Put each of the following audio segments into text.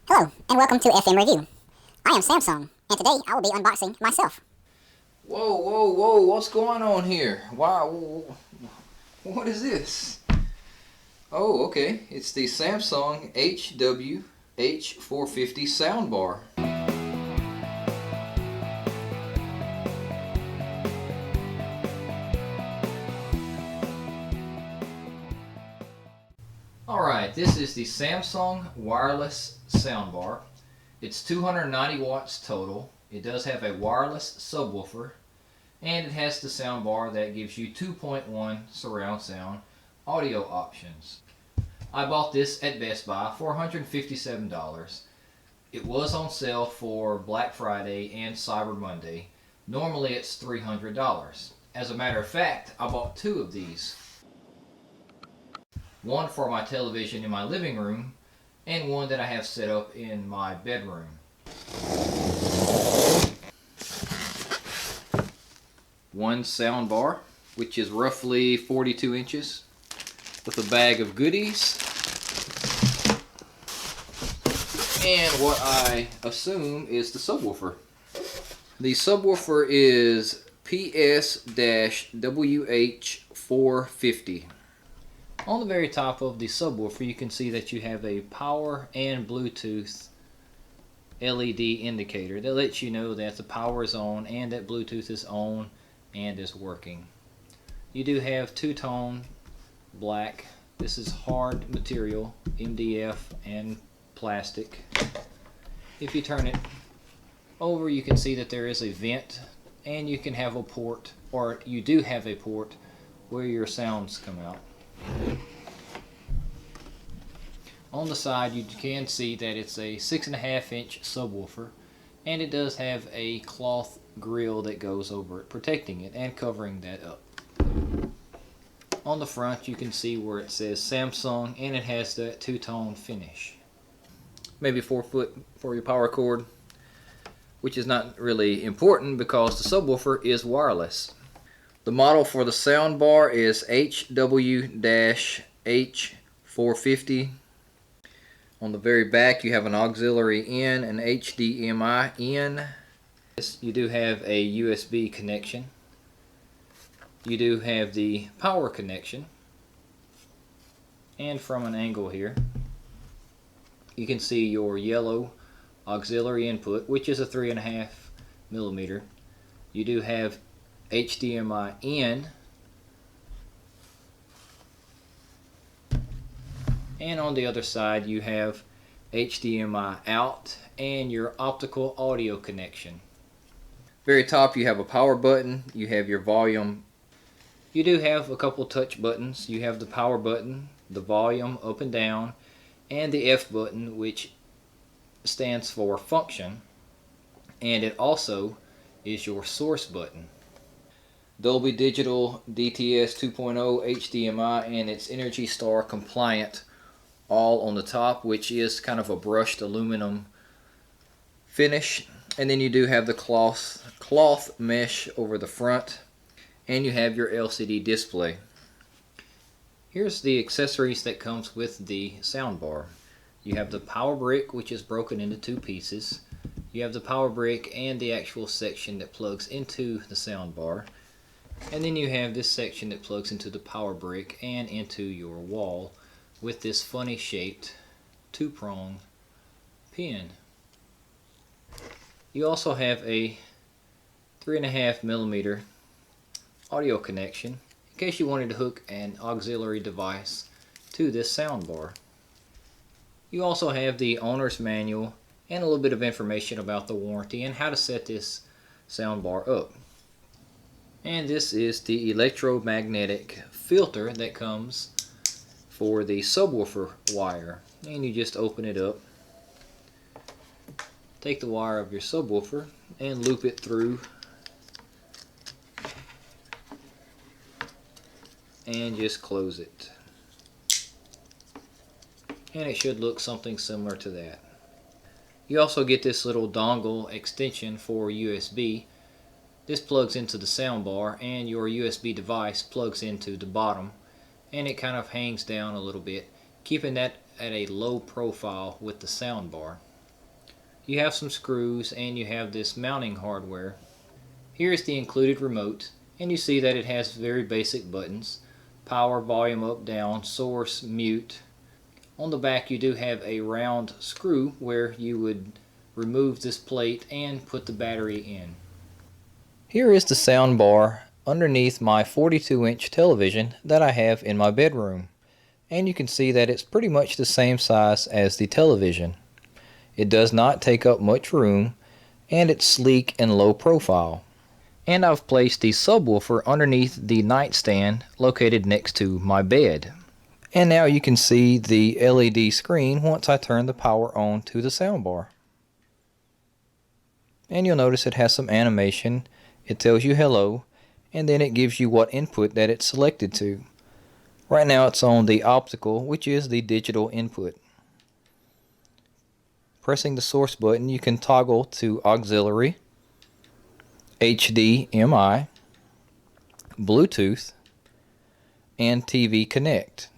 Hello, and welcome to FMRevu. I am Samsung, and today I will be unboxing myself. Whoa, whoa, whoa, what's going on here? Wow, what is this? Oh, okay, it's the Samsung HW-H450 Sound Bar. Alright, this is the Samsung Wireless Sound Bar. It's 290 watts total. It does have a wireless subwoofer, and it has the sound bar that gives you 2.1 surround sound audio options. I bought this at Best Buy for $157. It was on sale for Black Friday and Cyber Monday. Normally it's $300. As a matter of fact, I bought two of these. One for my television in my living room, and one that I have set up in my bedroom. One sound bar, which is roughly 42 inches, with a bag of goodies, and what I assume is the subwoofer. The subwoofer is PS-WH450. On the very top of the subwoofer, you can see that you have a power and Bluetooth LED indicator that lets you know that the power is on and that Bluetooth is on and is working. You do have two-tone black. This is hard material, MDF and plastic. If you turn it over, you can see that there is a vent, and you can have a port, or you do have a port where your sounds come out. On the side, you can see that it's a 6.5-inch subwoofer, and it does have a cloth grill that goes over it, protecting it and covering that up. On the front, you can see where it says Samsung, and it has that two-tone finish. Maybe 4 foot for your power cord, which is not really important because the subwoofer is wireless. The model for the sound bar is HW-H450. On the very back, you have an auxiliary in and HDMI in. You do have a USB connection. You do have the power connection. And from an angle here, you can see your yellow auxiliary input, which is a 3.5 millimeter. You do have HDMI in, and on the other side you have HDMI out and your optical audio connection. Very top you have a power button, you have your volume. You do have a couple touch buttons. You have the power button, the volume up and down, and the F button, which stands for function, and it also is your source button. Dolby Digital DTS 2.0 HDMI, and it's Energy Star compliant, all on the top, which is kind of a brushed aluminum finish. And then you do have the cloth mesh over the front, and you have your LCD display. Here's the accessories that comes with the soundbar. You have the power brick, which is broken into two pieces. You have the power brick and the actual section that plugs into the soundbar. And then you have this section that plugs into the power brick and into your wall with this funny shaped two-prong pin. You also have a 3.5 millimeter audio connection in case you wanted to hook an auxiliary device to this soundbar. You also have the owner's manual and a little bit of information about the warranty and how to set this soundbar up. And this is the electromagnetic filter that comes for the subwoofer wire. And you just open it up, take the wire of your subwoofer and loop it through, and just close it. And it should look something similar to that. You also get this little dongle extension for USB. This plugs into the soundbar, and your USB device plugs into the bottom, and it kind of hangs down a little bit, keeping that at a low profile with the soundbar. you have some screws and you have this mounting hardware. Here is the included remote, and you see that it has very basic buttons: power, volume up, down, source, mute. On the back you do have a round screw where you would remove this plate and put the battery in. Here is the sound bar underneath my 42-inch television that I have in my bedroom, and you can see that it's pretty much the same size as the television. It does not take up much room, and it's sleek and low profile. And I've placed the subwoofer underneath the nightstand located next to my bed. And now you can see the LED screen once I turn the power on to the soundbar. And you'll notice it has some animation. It tells you hello, and then it gives you what input that it's selected to. Right now it's on the optical, which is the digital input. Pressing the source button, you can toggle to auxiliary, HDMI, Bluetooth, and TV Connect.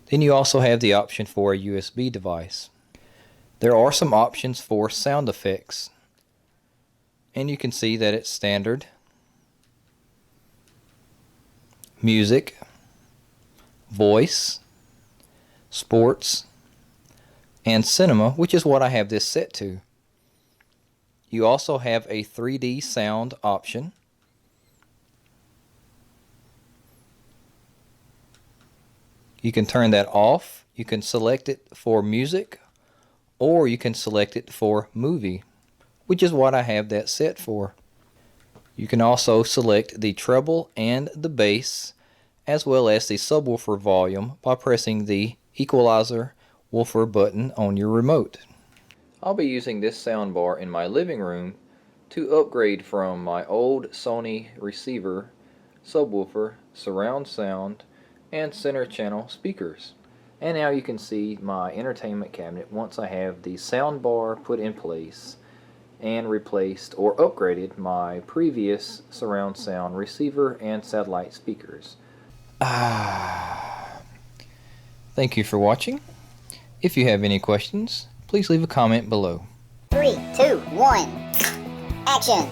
Then you also have the option for a USB device. There are some options for sound effects, and you can see that it's standard, music, voice, sports, and cinema, which is what I have this set to. You also have a 3D sound option. You can turn that off. You can select it for music, or you can select it for movie, which is what I have that set for. You can also select the treble and the bass, as well as the subwoofer volume by pressing the equalizer woofer button on your remote. I'll be using this soundbar in my living room to upgrade from my old Sony receiver, subwoofer, surround sound, and center channel speakers. And now you can see my entertainment cabinet once I have the soundbar put in place and replaced or upgraded my previous surround sound receiver and satellite speakers. Thank you for watching. If you have any questions, please leave a comment below. 3, 2, 1, action!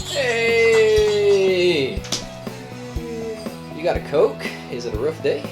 Hey! You got a Coke? Is it a rough day?